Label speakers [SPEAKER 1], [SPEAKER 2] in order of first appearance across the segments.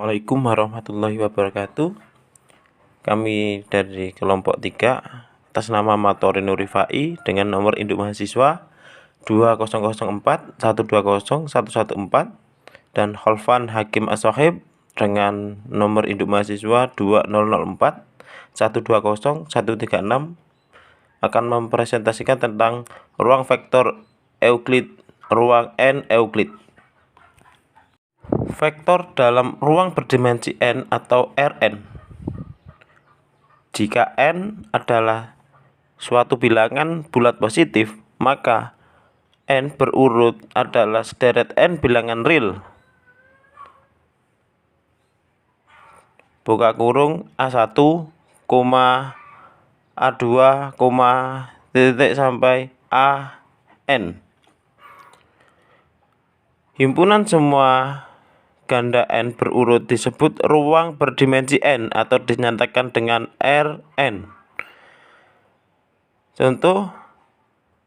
[SPEAKER 1] Assalamualaikum warahmatullahi wabarakatuh. Kami dari kelompok 3 atas nama Matorino Rifai dengan nomor induk mahasiswa 2004 120 114 dan Holfan Hakim As-Sohib dengan nomor induk mahasiswa 2004 120 136 akan mempresentasikan tentang ruang vektor Euclid, ruang N Euclid. Vektor dalam ruang berdimensi n atau Rn. Jika n adalah suatu bilangan bulat positif, maka n berurut adalah sederet n bilangan real. Buka kurung A1, A2, titik sampai AN. Himpunan semua ganda n berurut disebut ruang berdimensi n atau dinyatakan dengan Rn. Contoh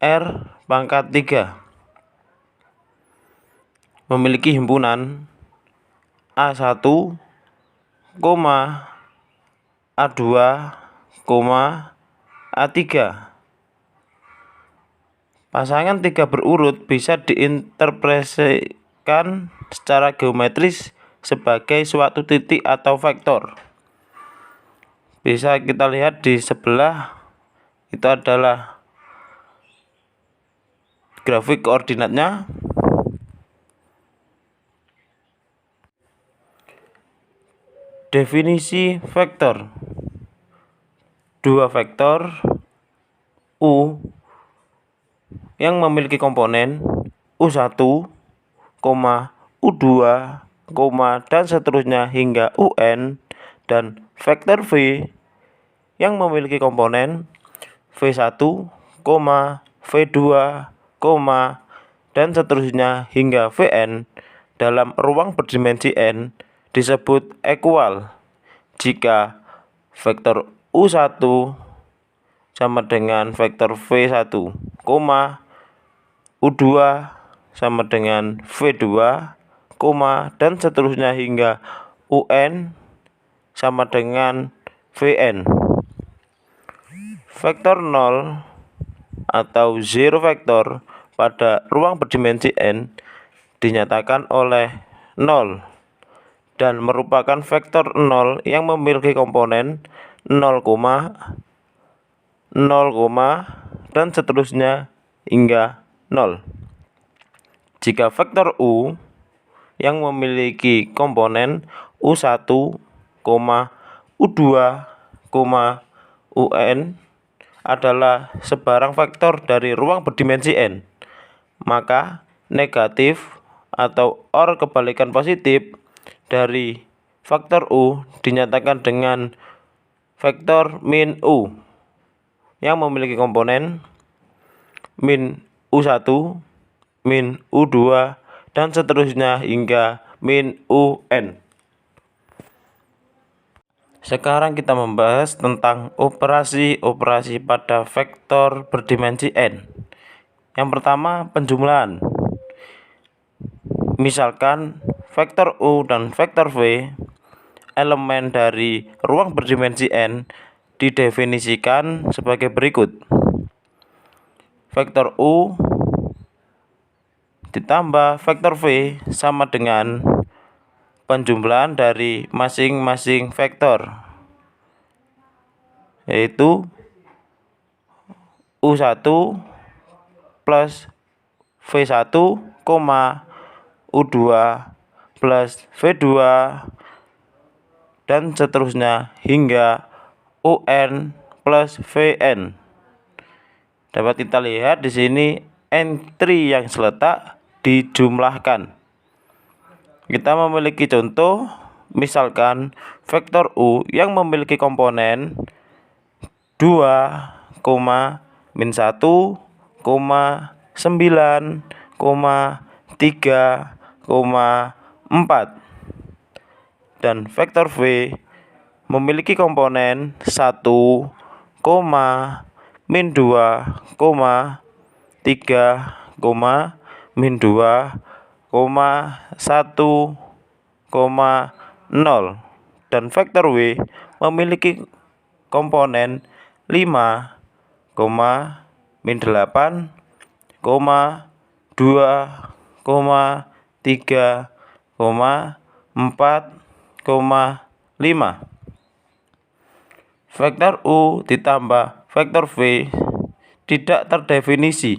[SPEAKER 1] R pangkat 3 memiliki himpunan A1, A2, A3. Pasangan 3 berurut bisa diinterpretasikan secara geometris sebagai suatu titik atau vektor. Bisa kita lihat di sebelah itu adalah grafik koordinatnya. Definisi vektor. Dua vektor U yang memiliki komponen U1, U2, dan seterusnya hingga UN, dan vektor V yang memiliki komponen V1, V2, dan seterusnya hingga Vn dalam ruang berdimensi n disebut ekual jika vektor U1 sama dengan vektor V1, U2 sama dengan V2, dan seterusnya hingga UN sama dengan Vn. Vektor 0 atau zero vektor pada ruang berdimensi n dinyatakan oleh 0 dan merupakan vektor 0 yang memiliki komponen 0, dan seterusnya hingga 0. Jika vektor U yang memiliki komponen U1, U2, UN adalah sebarang vektor dari ruang berdimensi n, maka negatif atau OR kebalikan positif dari vektor U dinyatakan dengan vektor min U yang memiliki komponen min U1, min U2, dan seterusnya hingga min UN. Sekarang kita membahas tentang operasi-operasi pada vektor berdimensi n. Yang pertama, penjumlahan. Misalkan vektor U dan vektor V, elemen dari ruang berdimensi n, didefinisikan sebagai berikut. Vektor U ditambah vektor V sama dengan penjumlahan dari masing-masing vektor, yaitu U1 plus V1, U2 plus V2, dan seterusnya hingga UN plus Vn. Dapat kita lihat di sini entry yang seletak dijumlahkan. Kita memiliki contoh, misalkan vektor U yang memiliki komponen 2, min 1, 9, 3, 4, dan vektor V memiliki komponen 1, min 2, 3, min 2, 1, 0 dan vektor W memiliki komponen 5, min 8, 2, 3, 4, 5. Vektor U ditambah vektor V tidak terdefinisi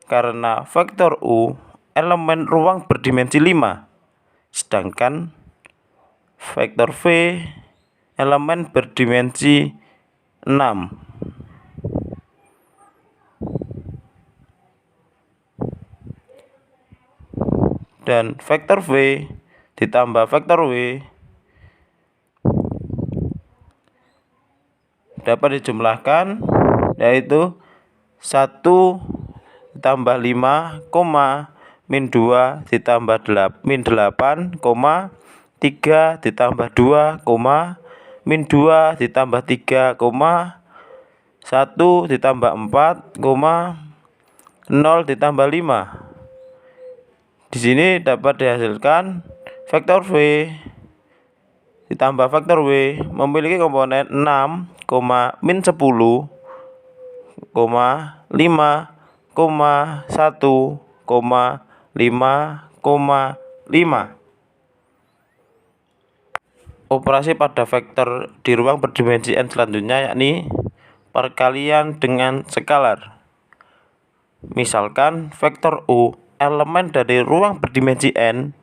[SPEAKER 1] karena vektor U elemen ruang berdimensi 5, sedangkan vektor V elemen berdimensi 6. Dan vektor V ditambah vektor W dapat dijumlahkan, yaitu 1 ditambah 5, min 2 ditambah min 8, 3 ditambah 2, min 2 ditambah 3, 1 ditambah 4, 0 ditambah 5. Di sini dapat dihasilkan vektor V ditambah vektor W memiliki komponen 6, min 10, 5, 1, 5. Operasi pada vektor di ruang berdimensi n selanjutnya yakni perkalian dengan skalar. Misalkan vektor U elemen dari ruang berdimensi n,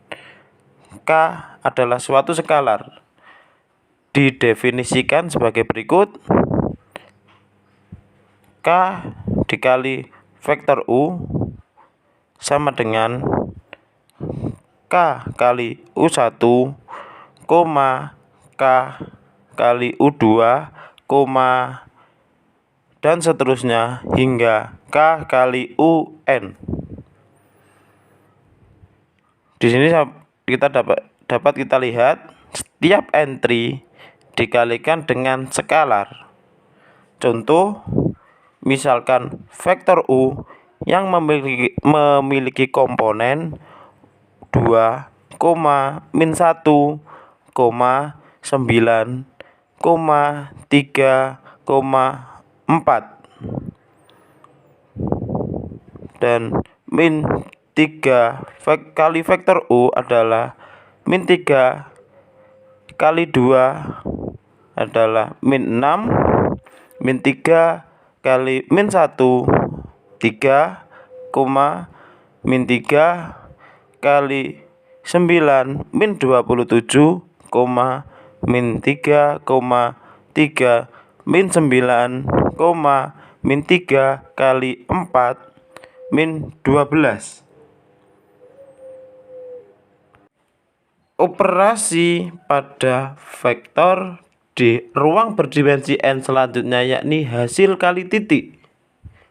[SPEAKER 1] K adalah suatu skalar. Didefinisikan sebagai berikut: K dikali vektor U sama dengan K kali U1, K kali U2, dan seterusnya hingga K kali UN. Di sini kita dapat kita lihat setiap entry dikalikan dengan skalar. Contoh, misalkan vektor U yang memiliki komponen 2, min 1, 9, 3, 4 dan min 3 kali vektor U adalah min 3 kali 2 adalah min 6, min 3 kali min 1, 3, min 3 kali 9, min 27, min 3, 3, min 9, min 3 kali 4, min 12. Operasi pada vektor di ruang berdimensi n selanjutnya yakni hasil kali titik.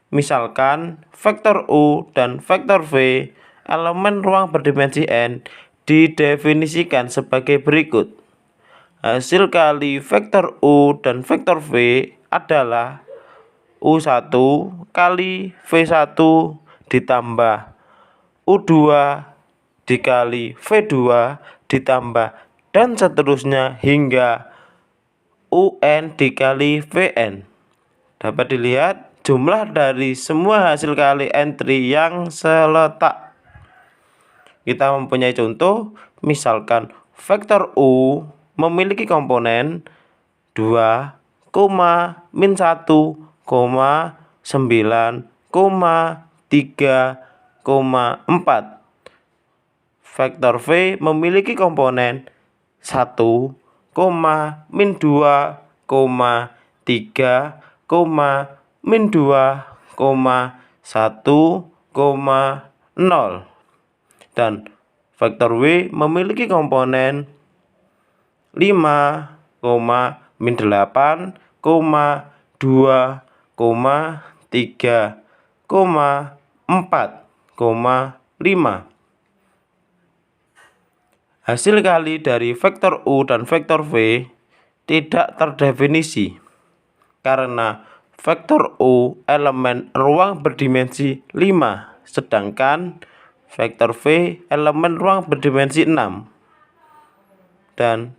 [SPEAKER 1] Misalkan vektor U dan vektor V elemen ruang berdimensi n didefinisikan sebagai berikut. Hasil kali vektor U dan vektor V adalah U1 kali V1 ditambah U2 dikali V2 ditambah dan seterusnya hingga UN dikali VN. Dapat dilihat jumlah dari semua hasil kali entry yang seletak. Kita mempunyai contoh, misalkan vektor U memiliki komponen 2, min 1, 9, 3, 4. Vektor V memiliki komponen 1, min 2, 3, min 2, 1, 0. Dan vektor W memiliki komponen 5, min 8, 2, 3, 4, 5. Hasil kali dari vektor U dan vektor V tidak terdefinisi karena vektor U elemen ruang berdimensi 5, sedangkan vektor V elemen ruang berdimensi 6. dan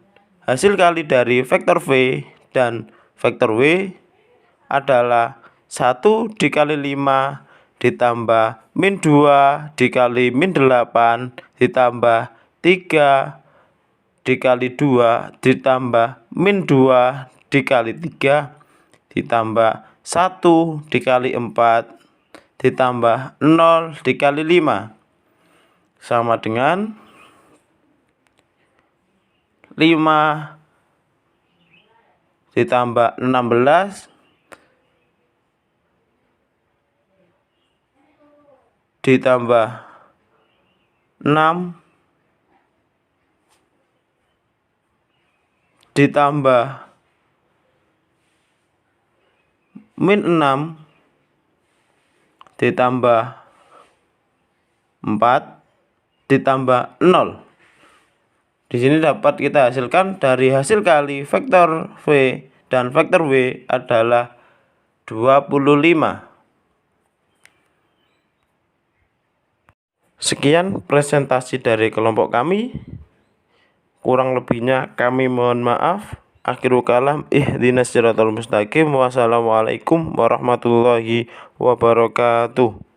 [SPEAKER 1] hasil kali dari vektor V dan vektor W adalah 1 dikali 5 ditambah min 2 dikali min 8 ditambah 3 dikali 2 ditambah min 2 dikali 3 ditambah 1 dikali 4 ditambah 0 dikali 5 sama dengan 5 ditambah 16 ditambah 6 ditambah min 6 ditambah 4 ditambah 0. Di sini dapat kita hasilkan dari hasil kali vektor V dan vektor W adalah 25. Sekian presentasi dari kelompok kami. Kurang lebihnya kami mohon maaf. Akhirul kalam, ihdinas siratal mustaqim. Wassalamualaikum warahmatullahi wabarakatuh.